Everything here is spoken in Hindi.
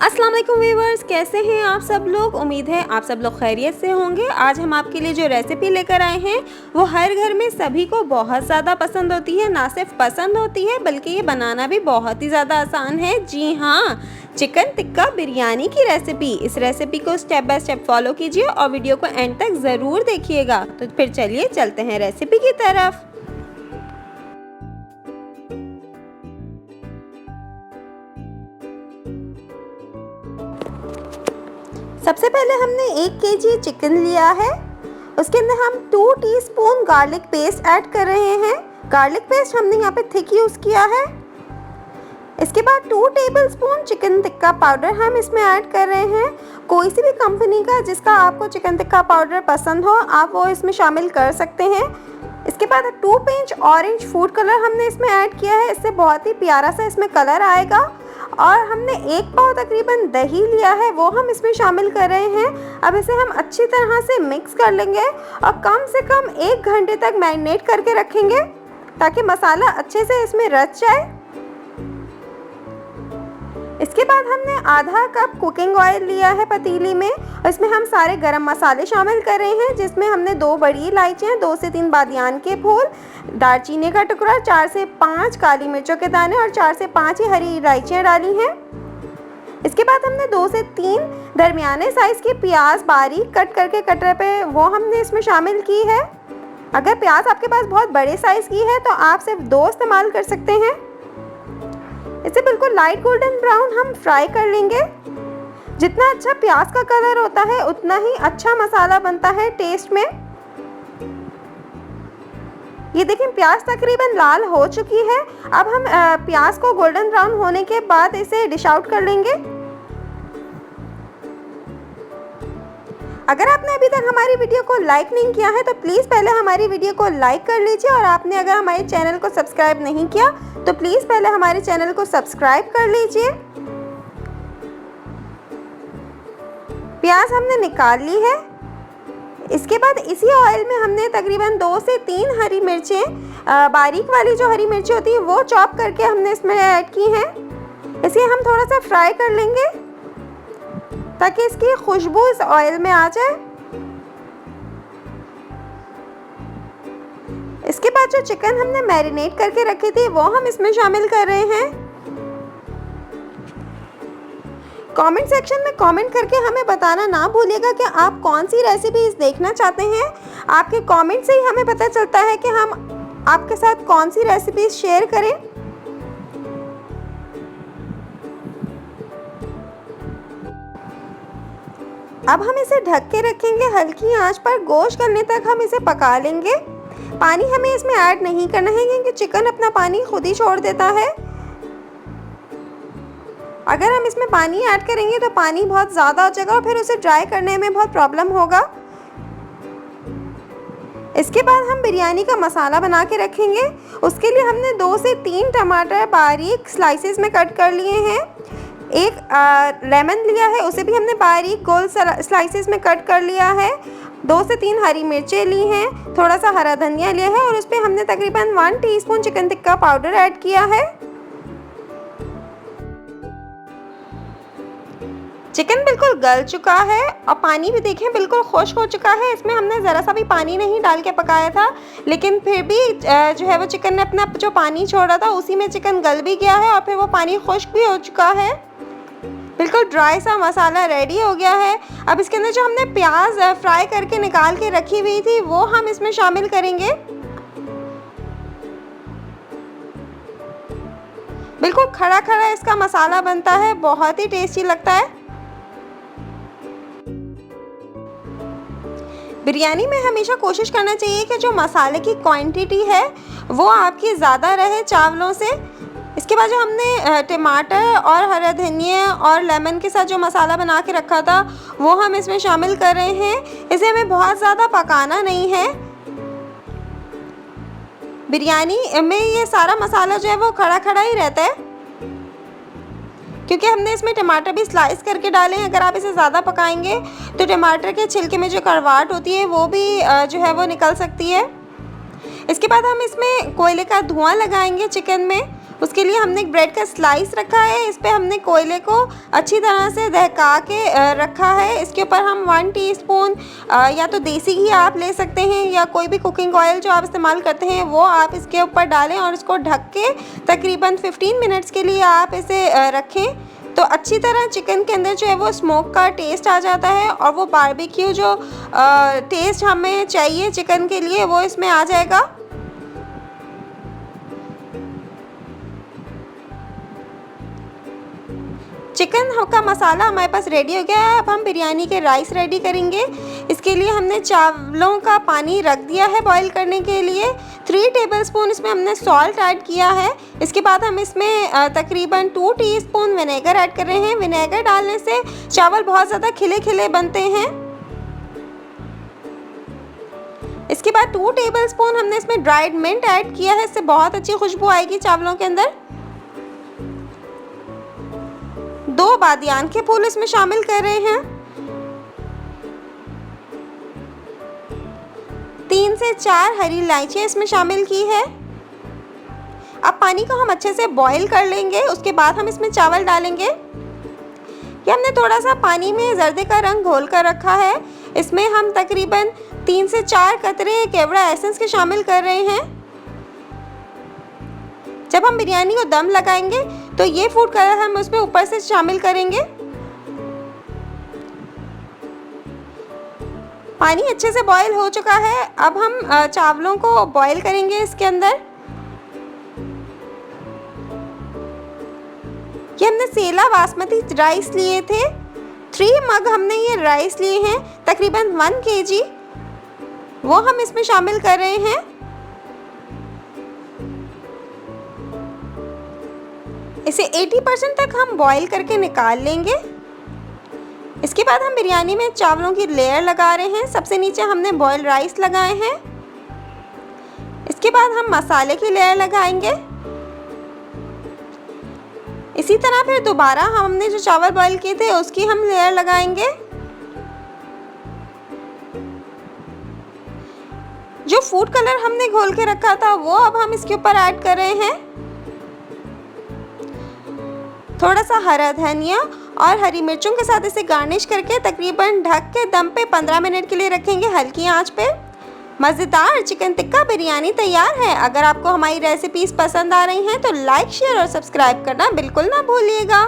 अस्सलाम वालेकुम व्यूअर्स, कैसे हैं आप सब लोग। उम्मीद है आप सब लोग खैरियत से होंगे। आज हम आपके लिए जो रेसिपी लेकर आए हैं वो हर घर में सभी को बहुत ज़्यादा पसंद होती है। ना सिर्फ पसंद होती है बल्कि ये बनाना भी बहुत ही ज़्यादा आसान है। जी हाँ, चिकन टिक्का बिरयानी की रेसिपी। इस रेसिपी को स्टेप बाय स्टेप फॉलो कीजिए और वीडियो को एंड तक ज़रूर देखिएगा। तो फिर चलिए चलते हैं रेसिपी की तरफ। सबसे पहले हमने 1 केजी चिकन लिया है। उसके अंदर हम 2 टीस्पून गार्लिक पेस्ट ऐड कर रहे हैं। गार्लिक पेस्ट हमने यहाँ पे थिक यूज़ किया है। इसके बाद 2 टेबलस्पून चिकन टिक्का पाउडर हम इसमें ऐड कर रहे हैं। कोई सी भी कंपनी का जिसका आपको चिकन टिक्का पाउडर पसंद हो आप वो इसमें शामिल कर सकते हैं। इसके बाद 2 पिंच ऑरेंज फूड कलर हमने इसमें ऐड किया है। इससे बहुत ही प्यारा सा इसमें कलर आएगा। और हमने 1 पाव तकरीबन दही लिया है, वो हम इसमें शामिल कर रहे हैं। अब इसे हम अच्छी तरह से मिक्स कर लेंगे और कम से कम 1 घंटे तक मैरिनेट करके रखेंगे ताकि मसाला अच्छे से इसमें रच जाए। इसके बाद हमने आधा कप कुकिंग ऑयल लिया है पतीली में और इसमें हम सारे गरम मसाले शामिल कर रहे हैं, जिसमें हमने 2 बड़ी इलायचियाँ, 2 से 3 बादियान के फूल, दालचीनी का टुकड़ा, 4 से 5 काली मिर्चों के दाने और 4 से 5 ही हरी इलायचियाँ डाली हैं। इसके बाद हमने 2 से 3 दरमियाने साइज़ की प्याज बारीक कट करके कटर पे वो हमने इसमें शामिल की है। अगर प्याज आपके पास बहुत बड़े साइज़ की है तो आप सिर्फ 2 इस्तेमाल कर सकते हैं। इसे बिल्कुल लाइट गोल्डन ब्राउन हम फ्राई कर लेंगे। जितना अच्छा प्याज का कलर होता है उतना ही अच्छा मसाला बनता है टेस्ट में। ये देखिए प्याज तकरीबन लाल हो चुकी है। अब हम प्याज को गोल्डन ब्राउन होने के बाद इसे डिश आउट कर लेंगे। अगर आपने अभी तक हमारी वीडियो को लाइक नहीं किया है तो प्लीज़ पहले हमारी वीडियो को लाइक कर लीजिए और आपने अगर हमारे चैनल को सब्सक्राइब नहीं किया तो प्लीज़ पहले हमारे चैनल को सब्सक्राइब कर लीजिए। प्याज हमने निकाल ली है। इसके बाद इसी ऑयल में हमने तकरीबन 2 से 3 हरी मिर्चें, बारीक वाली जो हरी मिर्ची होती है वो चॉप करके हमने इसमें ऐड की हैं। इसे हम थोड़ा सा फ्राई कर लेंगे ताकि इसकी खुशबू इस ऑयल में आ जाए। इसके बाद जो चिकन हमने मैरिनेट करके रखी थी वो हम इसमें शामिल कर रहे हैं। कमेंट सेक्शन में कमेंट करके हमें बताना ना भूलिएगा कि आप कौन सी रेसिपीज देखना चाहते हैं। आपके कमेंट से ही हमें पता चलता है कि हम आपके साथ कौन सी रेसिपीज शेयर करें। अब हम इसे ढक के रखेंगे हल्की आंच पर। गोश्त गलने तक हम इसे पका लेंगे। पानी हमें इसमें ऐड नहीं करना है क्योंकि चिकन अपना पानी खुद ही छोड़ देता है। अगर हम इसमें पानी ऐड करेंगे तो पानी बहुत ज़्यादा हो जाएगा और फिर उसे ड्राई करने में बहुत प्रॉब्लम होगा। इसके बाद हम बिरयानी का मसाला बना के रखेंगे। उसके लिए हमने 2 से 3 टमाटर बारीक स्लाइसेस में कट कर लिए हैं। 1 लेमन लिया है, उसे भी हमने बारीक गोल स्लाइसेस में कट कर लिया है। 2 से 3 हरी मिर्चें ली हैं, थोड़ा सा हरा धनिया लिया है और उस पर हमने तकरीबन 1 teaspoon chicken tikka powder add किया है। चिकन बिल्कुल गल चुका है और पानी भी देखें बिल्कुल खुश्क हो चुका है। इसमें हमने ज़रा सा भी पानी नहीं डाल के पकाया था, लेकिन फिर भी जो है वो चिकन ने अपना जो पानी छोड़ा था उसी में चिकन गल भी गया है और फिर वो पानी खुश्क भी हो चुका है। बिल्कुल ड्राई सा मसाला रेडी हो गया है। अब इसके अंदर जो हमने प्याज फ्राई करके निकाल के रखी हुई थी वो हम इसमें शामिल करेंगे। बिल्कुल खड़ा खड़ा इसका मसाला बनता है, बहुत ही टेस्टी लगता है। बिरयानी में हमेशा कोशिश करना चाहिए कि जो मसाले की क्वांटिटी है वो आपकी ज़्यादा रहे चावलों से। इसके बाद जो हमने टमाटर और हरा धनिया और लेमन के साथ जो मसाला बना के रखा था वो हम इसमें शामिल कर रहे हैं। इसे हमें बहुत ज़्यादा पकाना नहीं है। बिरयानी में ये सारा मसाला जो है वो खड़ा खड़ा ही रहता है क्योंकि हमने इसमें टमाटर भी स्लाइस करके डाले हैं। अगर आप इसे ज़्यादा पकाएंगे तो टमाटर के छिलके में जो कड़वाहट होती है वो भी जो है वो निकल सकती है। इसके बाद हम इसमें कोयले का धुआं लगाएंगे चिकन में उसके लिए हमने एक ब्रेड का स्लाइस रखा है। इस पे हमने कोयले को अच्छी तरह से दहका के रखा है। इसके ऊपर हम 1 टीस्पून या तो देसी घी आप ले सकते हैं या कोई भी कुकिंग ऑयल जो आप इस्तेमाल करते हैं वो आप इसके ऊपर डालें और इसको ढक के तकरीबन 15 मिनट्स के लिए आप इसे रखें। तो अच्छी तरह चिकन के अंदर जो है वो स्मोक का टेस्ट आ जाता है और वो बारबेक्यू जो टेस्ट हमें चाहिए चिकन के लिए वो इसमें आ जाएगा। चिकन का मसाला हमारे पास रेडी हो गया है। अब हम बिरयानी के राइस रेडी करेंगे। इसके लिए हमने चावलों का पानी रख दिया है बॉईल करने के लिए। 3 टेबलस्पून इसमें हमने सॉल्ट ऐड किया है। इसके बाद हम इसमें तकरीबन 2 टीस्पून विनेगर ऐड कर रहे हैं। विनेगर डालने से चावल बहुत ज़्यादा खिले खिले बनते हैं। इसके बाद 2 टेबलस्पून हमने इसमें ड्राइड मिंट ऐड किया है। इससे बहुत अच्छी खुशबू आएगी चावलों के अंदर। 2 बादियान के फूल इसमें शामिल कर रहे हैं। 3 से 4 हरी इलायची इसमें शामिल की है। अब पानी को हम अच्छे से बॉईल कर लेंगे। उसके बाद हम इसमें चावल डालेंगे। ये हमने थोड़ा सा पानी में जर्दे का रंग घोल कर रखा है। इसमें हम तकरीबन 3 से 4 कतरे केवड़ा एसेंस के शामिल कर रहे हैं। जब हम बिरयानी को दम लगाएंगे तो ये फूड कलर हम उसमें ऊपर से शामिल करेंगे। पानी अच्छे से बॉईल हो चुका है। अब हम चावलों को बॉईल करेंगे इसके अंदर। ये हमने सेला बासमती राइस लिए थे। 3 मग हमने ये राइस लिए हैं, तकरीबन 1 kg वो हम इसमें शामिल कर रहे हैं। इसे 80% तक हम बॉईल करके निकाल लेंगे। इसके बाद हम बिरयानी में चावलों की लेयर लगा रहे हैं। सबसे नीचे हमने बॉइल्ड राइस लगाए हैं। इसके बाद हम मसाले की लेयर लगाएंगे। इसी तरह फिर दोबारा हमने जो चावल बॉईल किए थे उसकी हम लेयर लगाएंगे। जो फूड कलर हमने घोल के रखा था वो अब हम इसके ऊपर ऐड कर रहे हैं। थोड़ा सा हरा धनिया और हरी मिर्चों के साथ इसे गार्निश करके तकरीबन ढक के दम पे 15 मिनट के लिए रखेंगे हल्की आंच पे। मज़ेदार चिकन टिक्का बिरयानी तैयार है। अगर आपको हमारी रेसिपीज़ पसंद आ रही हैं तो लाइक, शेयर और सब्सक्राइब करना बिल्कुल ना भूलिएगा।